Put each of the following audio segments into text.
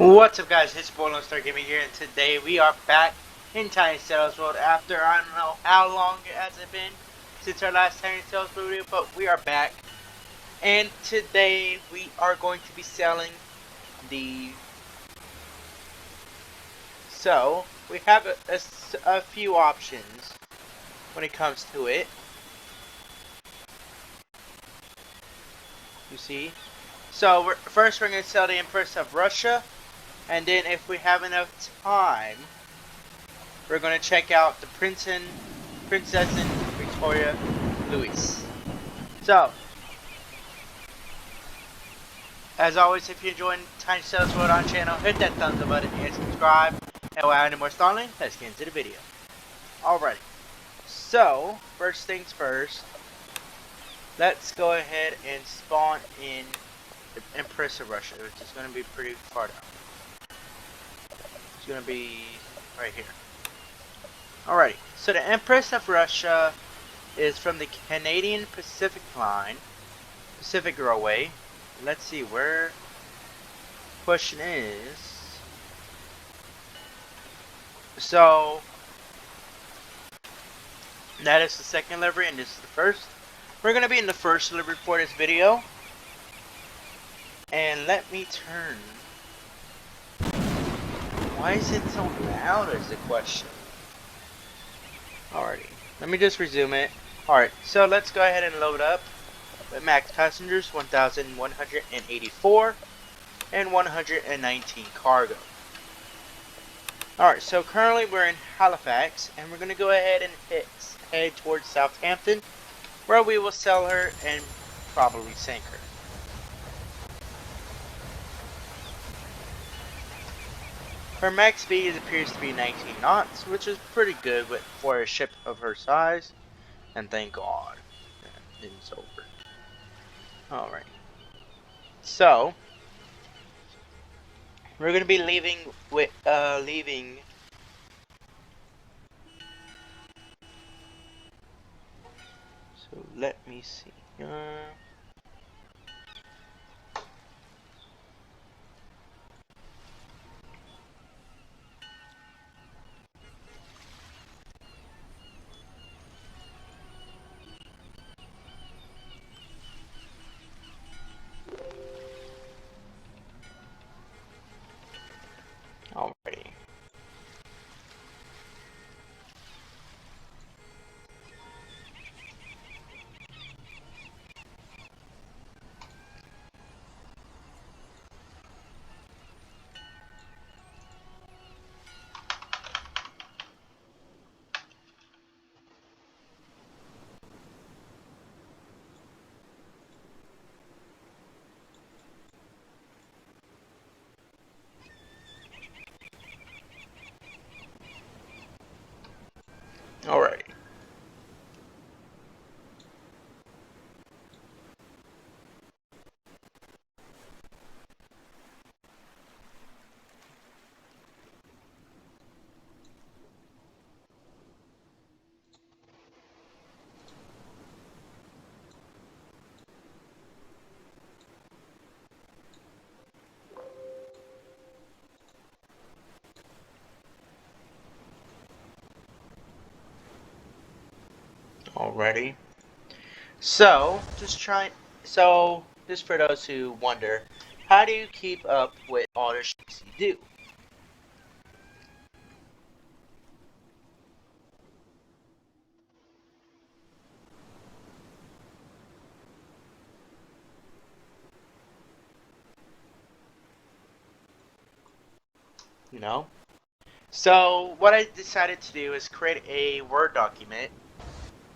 What's up, guys? It's Boy Lone Star Gaming here, and today we are back in Tiny Sales World after I don't know how long it has been since our last Tiny Sales World video, but we are back. And today we are going to be selling the... So, we have a few options when it comes to it. You see? So, first we're going to sell the Empress of Russia. And then if we have enough time, we're going to check out the Princess and Victoria Louis. So, as always, if you're enjoying Tiny Sales World on channel, hit that thumbs up button and subscribe. And without any more stalling, let's get into the video. Alrighty. So, first things first, let's go ahead and spawn in the Empress of Russia, which is going to be pretty far down. It's going to be right here. Alrighty, so the Empress of Russia is from the Canadian Pacific Line, Pacific Railway. Let's see where. Question is, so that is the second livery, and this is the first. We're gonna be in the first livery for this video, and let me turn. Why is it so loud? Is the question. Alrighty, let me just resume it. Alright, so let's go ahead and load up with max passengers 1,184 and 119 cargo. Alright, so currently we're in Halifax, and we're going to go ahead and head towards Southampton, where we will sell her and probably sink her. Her max speed appears to be 19 knots, which is pretty good for a ship of her size. And thank God, it's over. Alright. So, we're going to be leaving with, So, let me see. Alrighty. Alrighty. Alrighty. So, just for those who wonder, how do you keep up with all the ships you do? You know? So, what I decided to do is create a Word document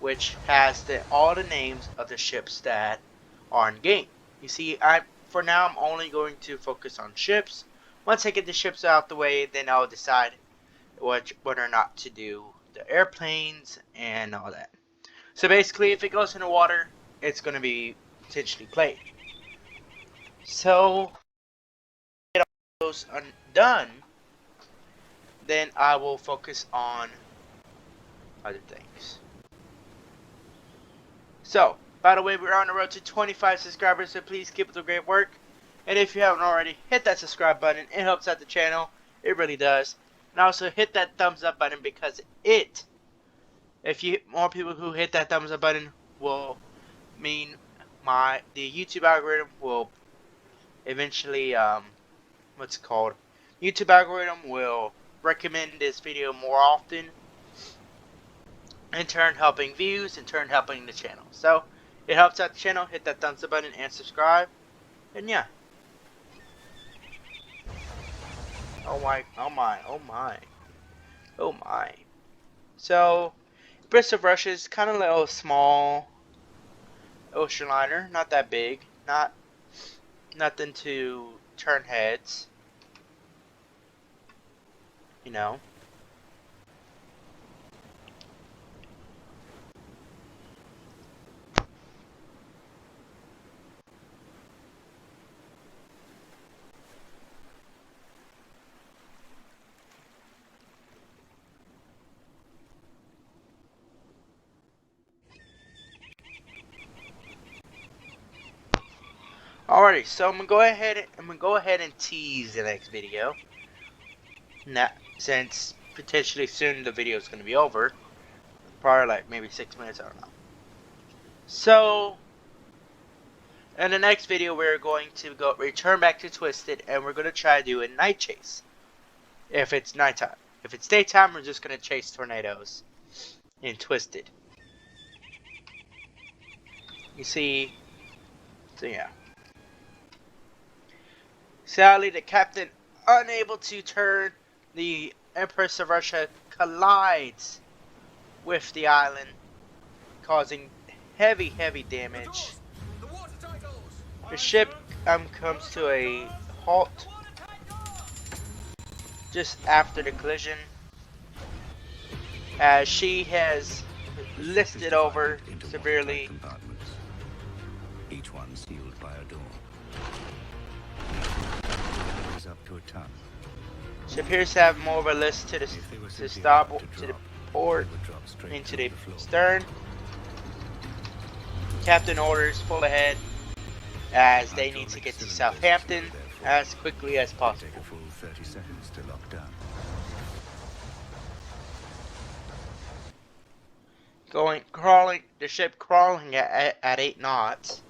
which has all the names of the ships that are in game. You see, for now I'm only going to focus on ships. Once I get the ships out the way, then I'll decide whether or not to do the airplanes and all that. So basically, if it goes in the water, it's going to be potentially played. So, get all those done, then I will focus on other things. So, by the way, we're on the road to 25 subscribers, so please keep up the great work. And if you haven't already, hit that subscribe button. It helps out the channel. It really does. And also hit that thumbs up button, because more people who hit that thumbs up button will mean the YouTube algorithm will eventually what's it called? YouTube algorithm will recommend this video more often, in turn helping views, in turn helping the channel. So it helps out the channel. Hit that thumbs up button and subscribe. And yeah. Oh my, oh my, oh my, oh my. So, Empress of Russia is kind of like a small ocean liner, not that big, nothing to turn heads, you know. Alrighty, so I'm gonna go ahead and tease the next video. Now, since potentially soon the video is gonna be over, probably like maybe 6 minutes, I don't know. So, in the next video, we're going to return back to Twisted, and we're gonna try to do a night chase. If it's nighttime, if it's daytime, we're just gonna chase tornadoes in Twisted. You see, so yeah. Sadly, the captain, unable to turn the Empress of Russia, collides with the island, causing heavy damage. The ship comes to a halt just after the collision, as she has listed over severely. Each one sealed by a door. Up to a ton. She appears to have more of a list to the port, into the stern. Captain orders full ahead, as they need to get to Southampton as quickly as possible. Take a full 30 seconds to lock down. The ship crawling at 8 knots.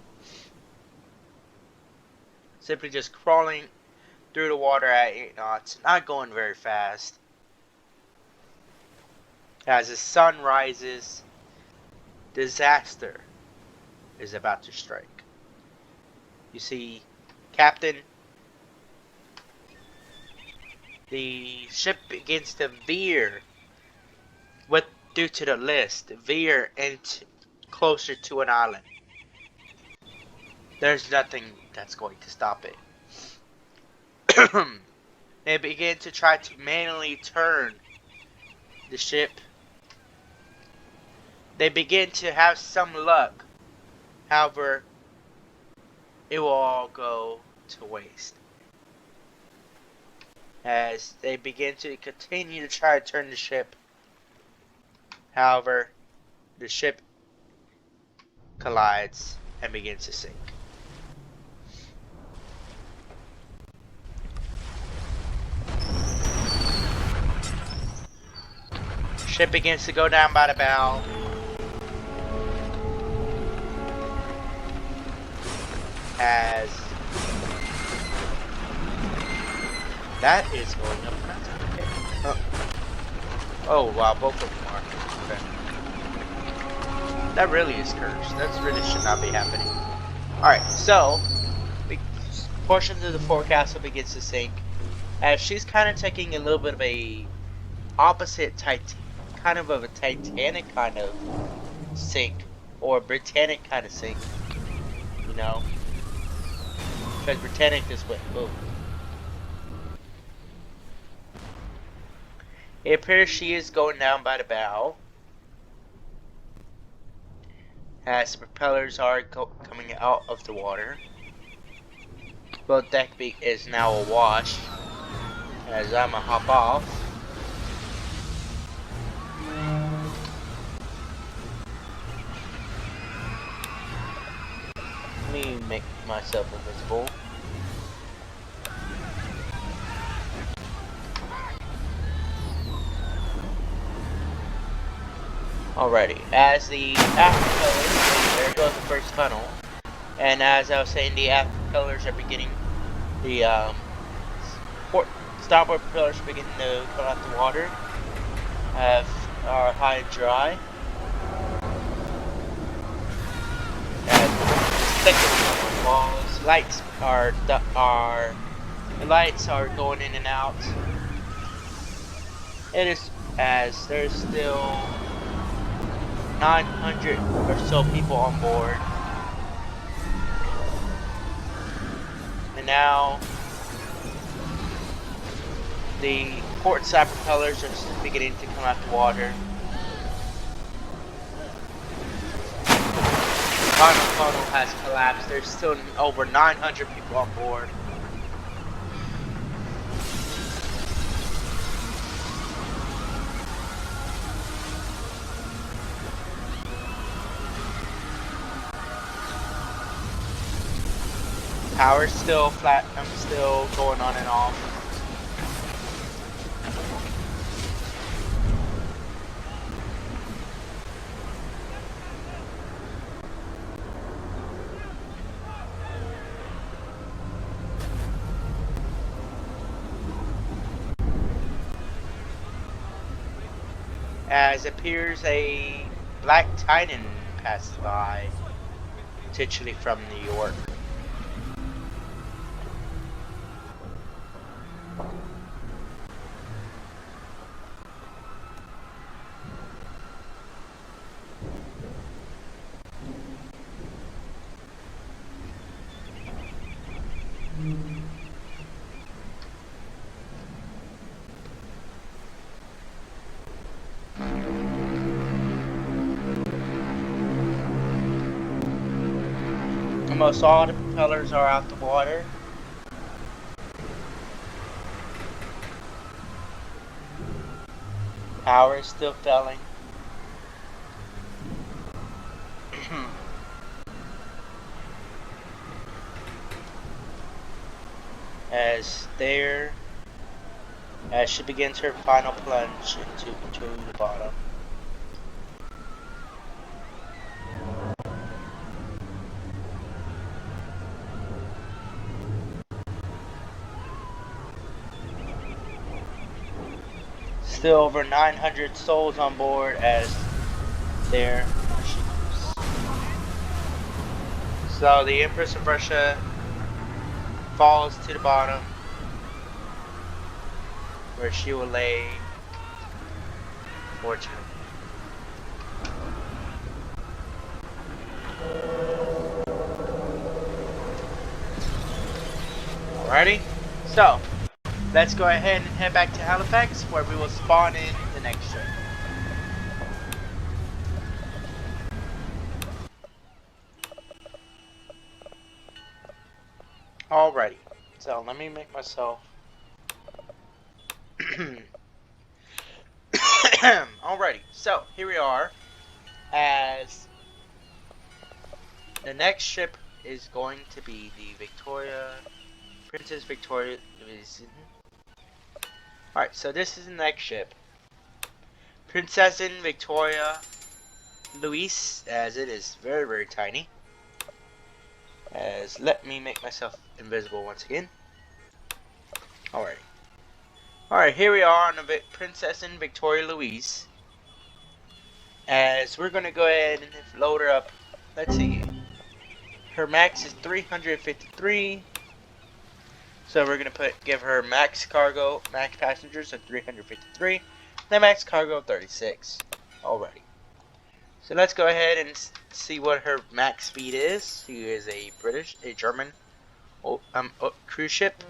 Simply just crawling through the water at 8 knots, not going very fast. As the sun rises, disaster is about to strike. You see, Captain, the ship begins to veer, due to the list, veer into closer to an island. There's nothing that's going to stop it. They begin to try to manually turn the ship. They begin to have some luck. However, it will all go to waste, as they begin to continue to try to turn the ship. However, the ship collides and begins to sink. Ship begins to go down by the bow. As that is going up. Okay. Oh wow, both of them are. Okay. That really is cursed. That really should not be happening. Alright, so portions of the forecastle begins to sink, as she's kind of taking a little bit of a opposite kind of a Titanic kind of sink, or Britannic kind of sink, you know, because Britannic just went boom. It appears she is going down by the bow, as the propellers are coming out of the water. Both deck is now awash, as I'm gonna hop off. Let me make myself invisible. Alrighty, as the after colors, there goes the first tunnel, and as I was saying, the after colors are beginning, the starboard propellers are beginning to come out the water, are high and dry, and thick walls, the lights are going in and out. It is as there's still 900 or so people on board. And now the port side propellers are beginning to come out the water. The final funnel has collapsed. There's still over 900 people on board. Power's still flat. I'm still going on and off. As appears a black Titan passed by, potentially from New York. Almost all the propellers are out the water. Power is still failing. As she begins her final plunge into the bottom. Still over 900 souls on board as there she goes. So the Empress of Russia falls to the bottom, where she will lay for eternity. Alrighty, so let's go ahead and head back to Halifax, where we will spawn in the next ship. Alrighty, so let me make myself. Alrighty, so here we are, as the next ship is going to be the Princess Victoria. Alright, so this is the next ship. Princess Victoria Louise, as it is very, very tiny. As let me make myself invisible once again. Alright. Alright, here we are on the Princess Victoria Louise. As we're gonna go ahead and load her up. Let's see. Her max is 353. So we're gonna give her max passengers of 353. The max cargo of 36. Alrighty. So let's go ahead and see what her max speed is. She is a German cruise ship.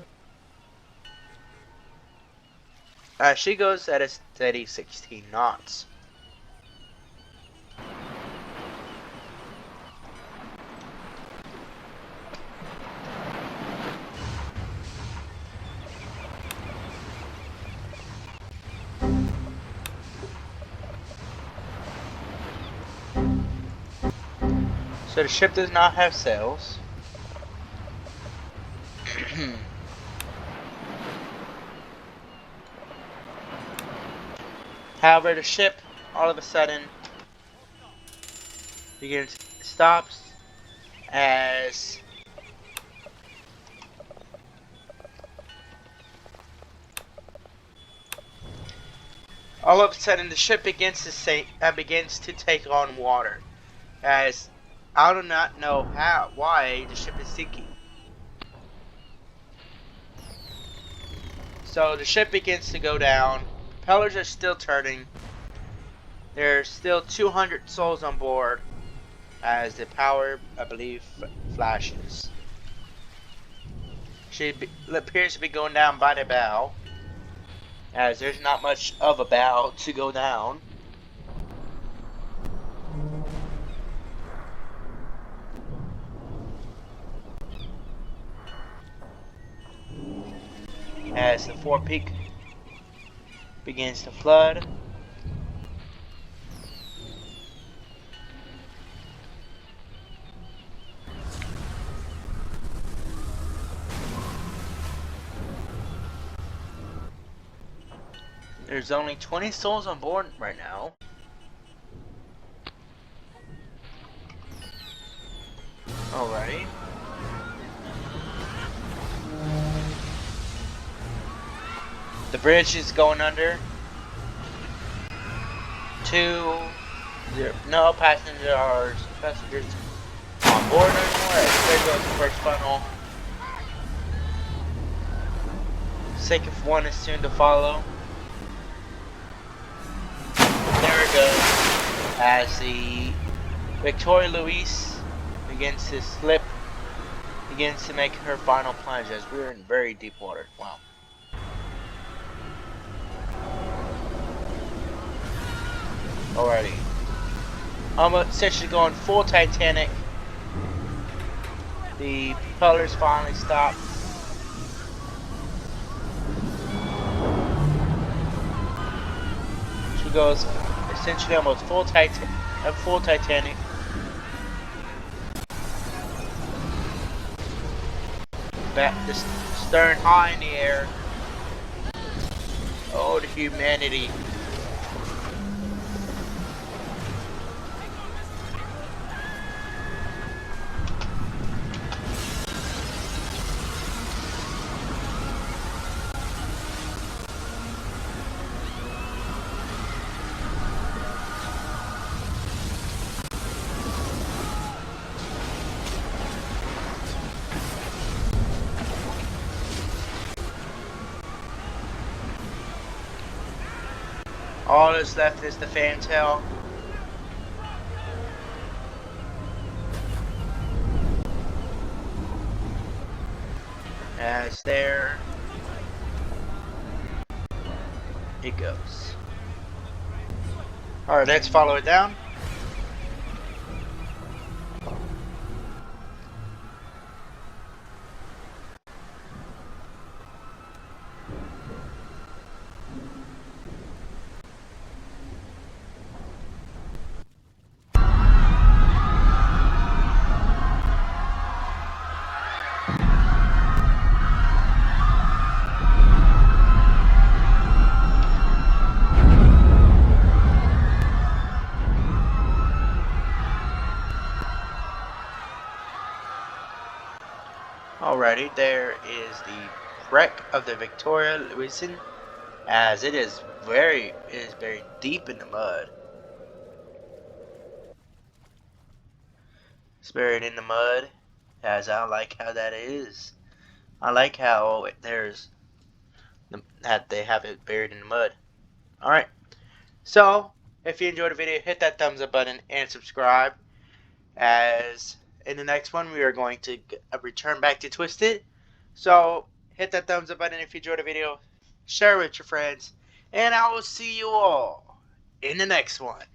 She goes at a steady 16 knots. So the ship does not have sails. However, the ship all of a sudden stops as all of a sudden the ship begins to take on water. As I do not know why the ship is sinking. So the ship begins to go down. Propellers are still turning. There's still 200 souls on board as the power, I believe, flashes. She appears to be going down by the bow, as there's not much of a bow to go down. As the forepeak begins to flood. There's only 20 souls on board right now. Alrighty. The bridge is going under. No passengers on board anymore. There goes the first funnel. Second one is soon to follow. There it goes. As the Victoria Luis begins to slip, begins to make her final plunge as we're in very deep water. Wow. Alrighty. I'm essentially going full Titanic. The propellers finally stop. She goes essentially almost full Titanic. Back the stern high in the air. Oh, the humanity. All that's left is the fantail. As there it goes. Alright, let's follow it down. Alrighty, there is the wreck of the Victoria Luisen, as it is very deep in the mud. It's buried in the mud, as I like how that is. I like how that they have it buried in the mud. Alright, so if you enjoyed the video, hit that thumbs up button and subscribe, as in the next one we are going to return back to Twisted. So hit that thumbs up button if you enjoyed the video, share it with your friends, and I will see you all in the next one.